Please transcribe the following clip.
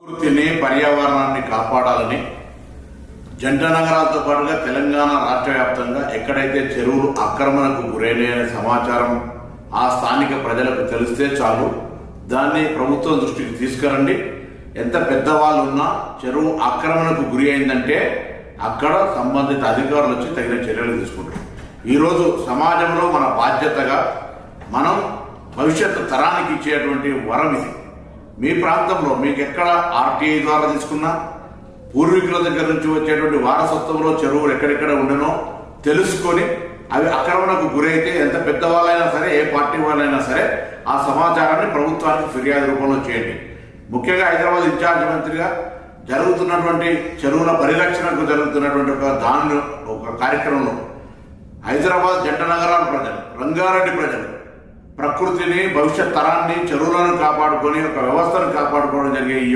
ప్రకృతిని పర్యావరణాన్ని కాపాడాలని జంట నగరాలతో పాటుగా తెలంగాణ రాష్ట్ర వ్యాప్తంగా ఎక్కడైతే చెరువులు ఆక్రమణకు గురైన సమాచారం ఆ స్థానిక ప్రజలకు తెలిస్తే చాలు దాన్ని ప్రభుత్వం దృష్టికి తీసుకురండి. ఎంత పెద్దవాళ్ళు ఉన్నా చెరువు ఆక్రమణకు గురి అయిందంటే అక్కడ సంబంధిత అధికారులు వచ్చి తగిన చర్యలు తీసుకుంటారు. ఈరోజు సమాజంలో మన బాధ్యతగా మనం భవిష్యత్తు తరానికి ఇచ్చేటువంటి వరం ఇది. మీ ప్రాంతంలో మీకు ఎక్కడ ఆర్టీఐ ద్వారా తీసుకున్నా పూర్వీకుల దగ్గర నుంచి వచ్చేటువంటి వారసత్వంలో చెరువులు ఎక్కడెక్కడ ఉండనో తెలుసుకొని అవి ఆక్రమణకు గురైతే ఎంత పెద్దవాళ్ళైనా సరే ఏ పార్టీ వాళ్ళైనా సరే ఆ సమాచారాన్ని ప్రభుత్వానికి ఫిర్యాదు రూపంలో చేయండి. ముఖ్యంగా హైదరాబాద్ ఇన్ఛార్జ్ మంత్రిగా జరుగుతున్నటువంటి చెరువుల పరిరక్షణకు జరుగుతున్నటువంటి ఒక కార్యక్రమంలో హైదరాబాద్ జంట నగరాల ప్రజలు, రంగారెడ్డి ప్రజలు ప్రకృతిని, భవిష్యత్ తరాన్ని, చెరువులను కాపాడుకొని ఒక వ్యవస్థను కాపాడుకోవడం జరిగే ఈ